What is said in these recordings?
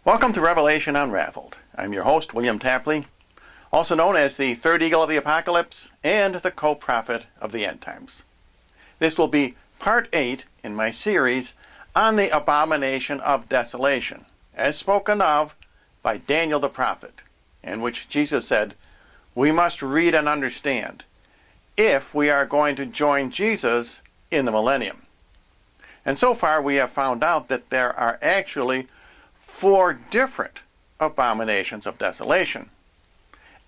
Welcome to Revelation Unraveled. I'm your host, William Tapley, also known as the third eagle of the apocalypse and the co-prophet of the end times. This will be part 8 in my series on the Abomination of Desolation, as spoken of by Daniel the prophet, in which Jesus said, we must read and understand if we are going to join Jesus in the millennium. And so far we have found out that there are actually 4 different abominations of desolation.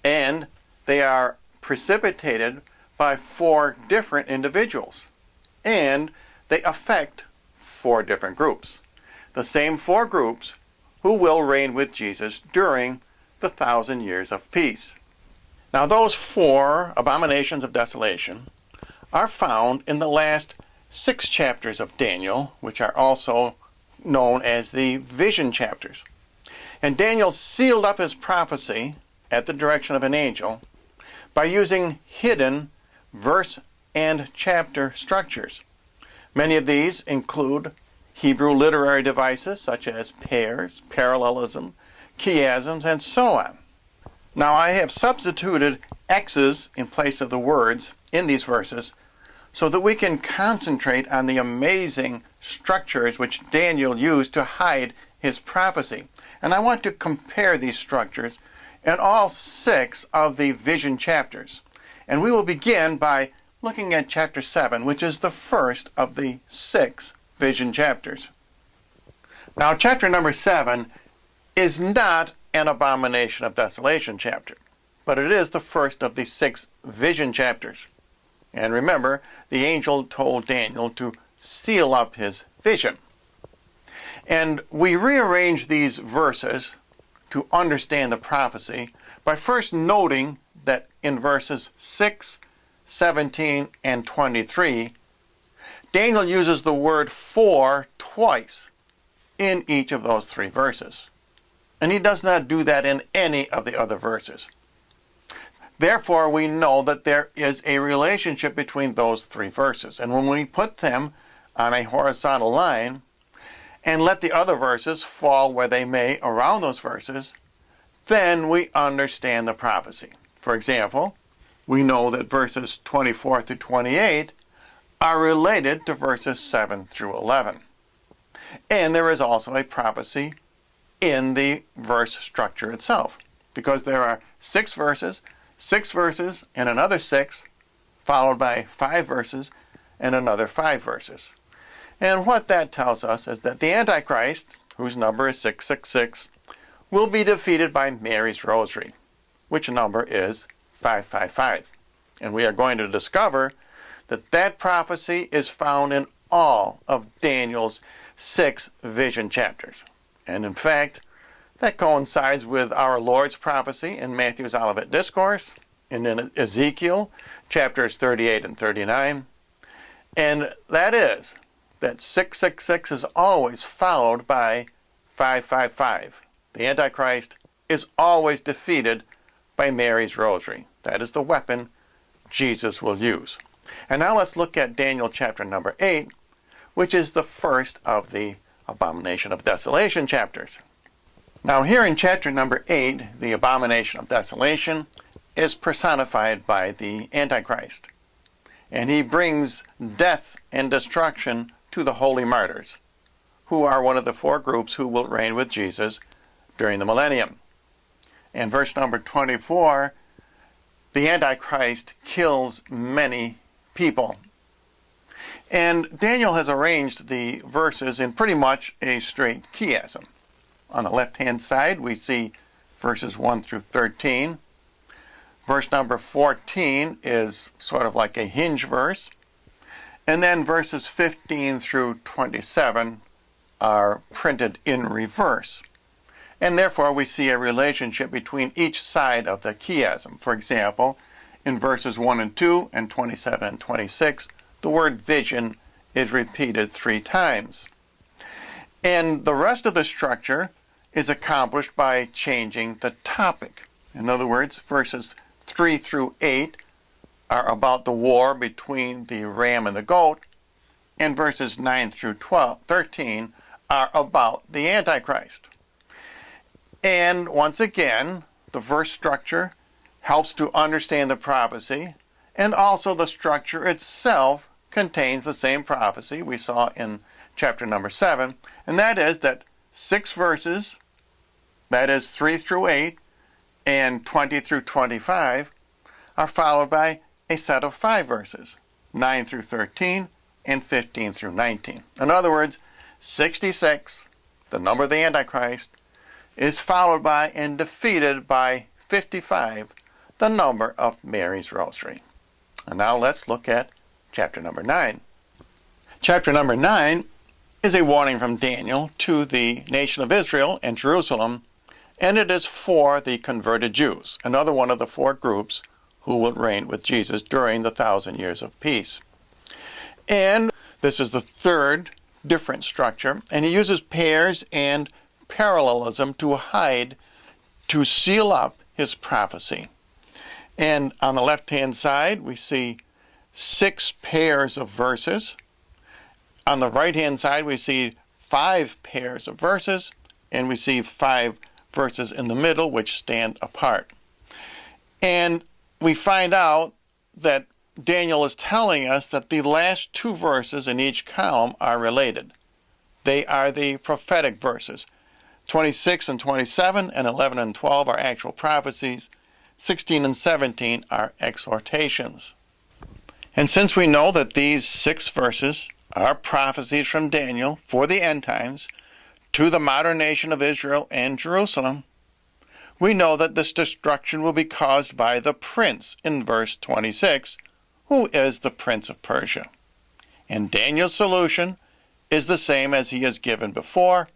And they are precipitated by 4 different individuals. And they affect 4 different groups. The same 4 groups who will reign with Jesus during the 1,000 years of peace. Now those 4 abominations of desolation are found in the last 6 chapters of Daniel, which are also known as the vision chapters. And Daniel sealed up his prophecy at the direction of an angel by using hidden verse and chapter structures. Many of these include Hebrew literary devices such as pairs, parallelism, chiasms, and so on. Now I have substituted X's in place of the words in these verses so that we can concentrate on the amazing structures which Daniel used to hide his prophecy. And I want to compare these structures in all 6 of the vision chapters. And we will begin by looking at chapter 7, which is the first of the 6 vision chapters. Now, chapter number 7 is not an abomination of desolation chapter, but it is the first of the 6 vision chapters. And remember, the angel told Daniel to seal up his vision. And we rearrange these verses to understand the prophecy by first noting that in verses 6, 17, and 23, Daniel uses the word for twice in each of those 3 verses. And he does not do that in any of the other verses. Therefore, we know that there is a relationship between those 3 verses. And when we put them on a horizontal line and let the other verses fall where they may around those verses, then we understand the prophecy. For example, we know that verses 24 through 28 are related to verses 7 through 11. And there is also a prophecy in the verse structure itself, because there are 6 verses, and another 6, followed by 5 verses, and another 5 verses. And what that tells us is that the Antichrist, whose number is 666, will be defeated by Mary's rosary, which number is 555. And we are going to discover that that prophecy is found in all of Daniel's 6 vision chapters. And in fact, that coincides with our Lord's prophecy in Matthew's Olivet Discourse, and in Ezekiel, chapters 38 and 39. And that is that 666 is always followed by 555. The Antichrist is always defeated by Mary's rosary. That is the weapon Jesus will use. And now let's look at Daniel chapter number 8, which is the first of the Abomination of Desolation chapters. Now here in chapter number 8, the Abomination of Desolation is personified by the Antichrist. And he brings death and destruction to the holy martyrs, who are one of the 4 groups who will reign with Jesus during the millennium. In verse number 24, the Antichrist kills many people. And Daniel has arranged the verses in pretty much a straight chiasm. On the left-hand side, we see verses 1 through 13. Verse number 14 is sort of like a hinge verse. And then verses 15 through 27 are printed in reverse. And therefore, we see a relationship between each side of the chiasm. For example, in verses 1 and 2 and 27 and 26, the word vision is repeated 3 times. And the rest of the structure is accomplished by changing the topic. In other words, verses 3 through 8 are about the war between the ram and the goat, and verses 9 through 13 are about the Antichrist. And once again, the verse structure helps to understand the prophecy, and also the structure itself contains the same prophecy we saw in chapter number 7, and that is that 6 verses, that is 3 through 8 and 20 through 25, are followed by a set of 5 verses, 9 through 13 and 15 through 19. In other words, 66, the number of the Antichrist, is followed by and defeated by 55, the number of Mary's Rosary. And now let's look at chapter number 9. Chapter number 9 is a warning from Daniel to the nation of Israel and Jerusalem, and it is for the converted Jews, another one of the 4 groups who will reign with Jesus during the 1,000 years of peace. And this is the third different structure, and he uses pairs and parallelism to seal up his prophecy. And on the left-hand side, we see 6 pairs of verses. On the right-hand side, we see 5 pairs of verses, and we see 5 verses in the middle which stand apart. And we find out that Daniel is telling us that the last 2 verses in each column are related. They are the prophetic verses. 26 and 27 and 11 and 12 are actual prophecies. 16 and 17 are exhortations. And since we know that these 6 verses are prophecies from Daniel for the end times to the modern nation of Israel and Jerusalem, we know that this destruction will be caused by the prince in verse 26, who is the prince of Persia. And Daniel's solution is the same as he has given before,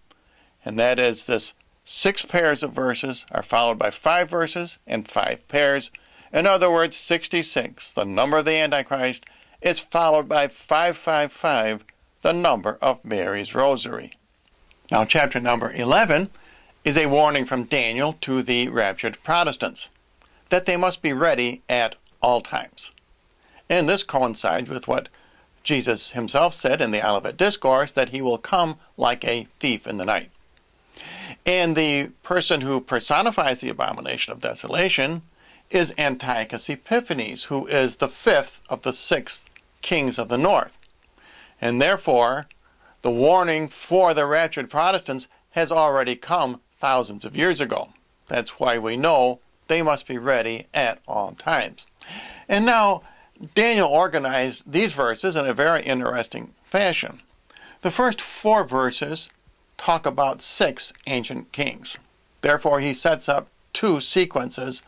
and that is this 6 pairs of verses are followed by 5 verses and 5 pairs. In other words, 66, the number of the Antichrist, is followed by 555, the number of Mary's Rosary. Now, chapter number 11 is a warning from Daniel to the raptured Protestants that they must be ready at all times. And this coincides with what Jesus himself said in the Olivet Discourse, that he will come like a thief in the night. And the person who personifies the Abomination of Desolation is Antiochus Epiphanes, who is the 5th of the 6 kings of the north. And therefore, the warning for the raptured Protestants has already come thousands of years ago. That's why we know they must be ready at all times. And now, Daniel organized these verses in a very interesting fashion. The first 4 verses talk about 6 ancient kings. Therefore, he sets up 2 sequences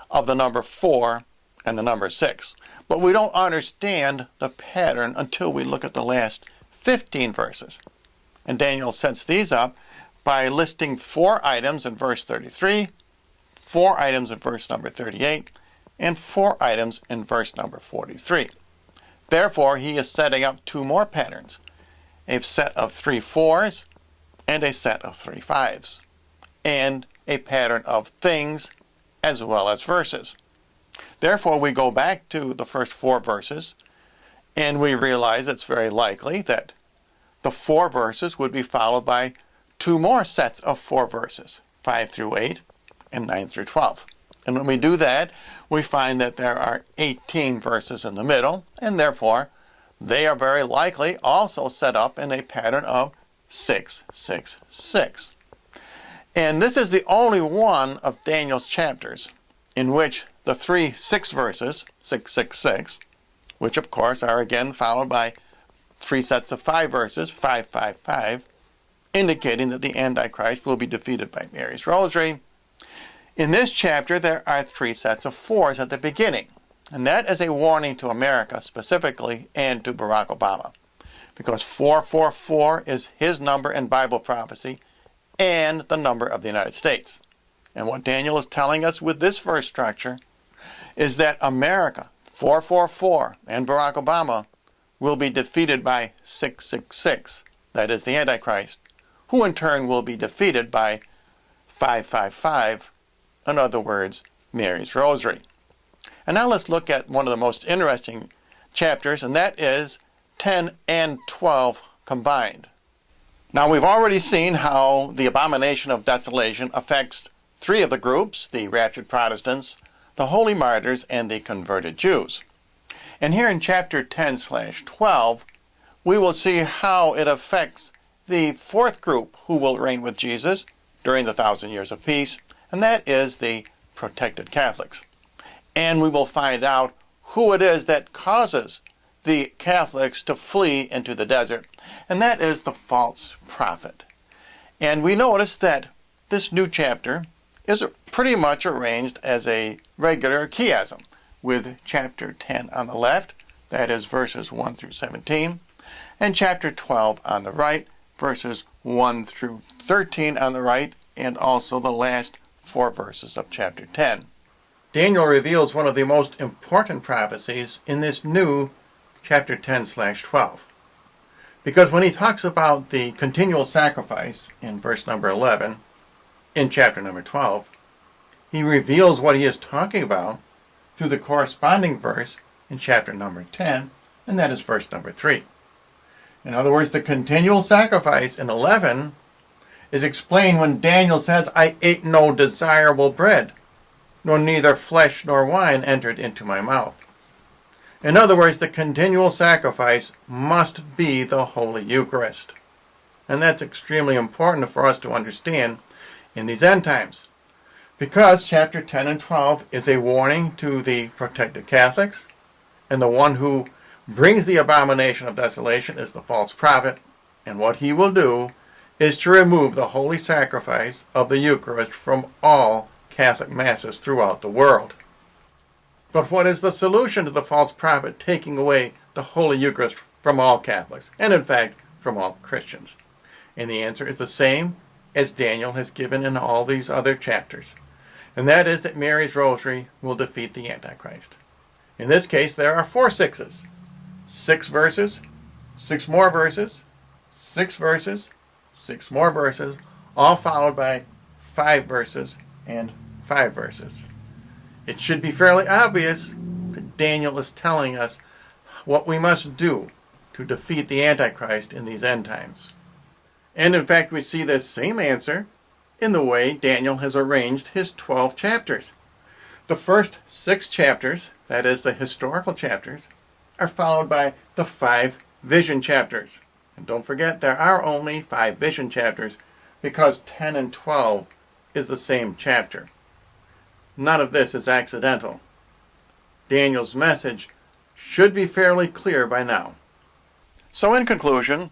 of the number 4 and the number 6. But we don't understand the pattern until we look at the last 15 verses. And Daniel sets these up by listing 4 items in verse 33, 4 items in verse number 38, and 4 items in verse number 43. Therefore, he is setting up 2 more patterns, a set of 3 4s and a set of 3 5s, and a pattern of things as well as verses. Therefore, we go back to the first 4 verses, and we realize it's very likely that the 4 verses would be followed by 2 more sets of 4 verses, 5 through 8 and 9 through 12. And when we do that, we find that there are 18 verses in the middle, and therefore they are very likely also set up in a pattern of 6, 6, 6. And this is the only one of Daniel's chapters in which the 3 6 verses, 6, 6, 6, which of course are again followed by 3 sets of 5 verses, 5, 5, 5, indicating that the Antichrist will be defeated by Mary's Rosary. In this chapter, there are 3 sets of 4s at the beginning, and that is a warning to America specifically and to Barack Obama, because 444 is his number in Bible prophecy and the number of the United States. And what Daniel is telling us with this verse structure is that America, 444, and Barack Obama will be defeated by 666, that is the Antichrist, who in turn will be defeated by 555, in other words, Mary's Rosary. And now let's look at one of the most interesting chapters, and that is 10 and 12 combined. Now, we've already seen how the Abomination of Desolation affects three of the groups: the raptured Protestants, the holy martyrs, and the converted Jews. And here in chapter 10/12, we will see how it affects the fourth group who will reign with Jesus during the 1,000 years of peace, and that is the protected Catholics. And we will find out who it is that causes the Catholics to flee into the desert, and that is the false prophet. And we notice that this new chapter is pretty much arranged as a regular chiasm, with chapter 10 on the left, that is verses 1 through 17, and chapter 12 on the right, verses 1 through 13 on the right, and also the last 4 verses of chapter 10. Daniel reveals one of the most important prophecies in this new chapter 10/12. Because when he talks about the continual sacrifice in verse number 11, in chapter number 12, he reveals what he is talking about through the corresponding verse in chapter number 10, and that is verse number 3. In other words, the continual sacrifice in 11 is explained when Daniel says, "I ate no desirable bread, nor neither flesh nor wine entered into my mouth." In other words, the continual sacrifice must be the Holy Eucharist. And that's extremely important for us to understand in these end times, because chapter 10 and 12 is a warning to the protected Catholics, and the one who brings the abomination of desolation is the false prophet, and what he will do is to remove the holy sacrifice of the Eucharist from all Catholic masses throughout the world. But what is the solution to the false prophet taking away the Holy Eucharist from all Catholics, and in fact from all Christians? And the answer is the same as Daniel has given in all these other chapters, and that is that Mary's rosary will defeat the Antichrist. In this case, there are 4 sixes. 6 verses, 6 more verses, 6 verses, 6 more verses, all followed by 5 verses and 5 verses. It should be fairly obvious that Daniel is telling us what we must do to defeat the Antichrist in these end times. And in fact, we see this same answer in the way Daniel has arranged his 12 chapters. The first 6 chapters, that is the historical chapters, are followed by the 5 vision chapters. And don't forget, there are only 5 vision chapters because 10 and 12 is the same chapter. None of this is accidental. Daniel's message should be fairly clear by now. So in conclusion,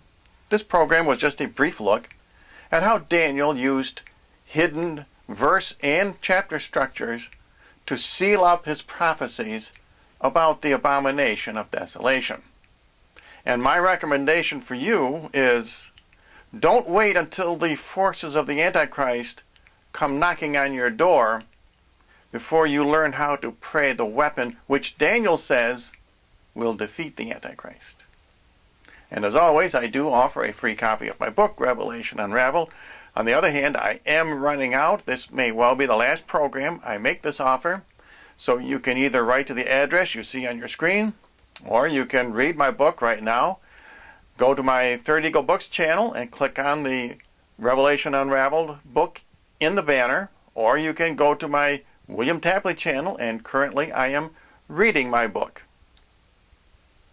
this program was just a brief look at how Daniel used hidden verse and chapter structures to seal up his prophecies about the abomination of desolation. And my recommendation for you is, don't wait until the forces of the Antichrist come knocking on your door before you learn how to pray the weapon which Daniel says will defeat the Antichrist. And as always, I do offer a free copy of my book, Revelation Unraveled. On the other hand, I am running out. This may well be the last program I make this offer. So you can either write to the address you see on your screen, or you can read my book right now. Go to my Third Eagle Books channel and click on the Revelation Unraveled book in the banner, or you can go to my William Tapley channel, and currently I am reading my book.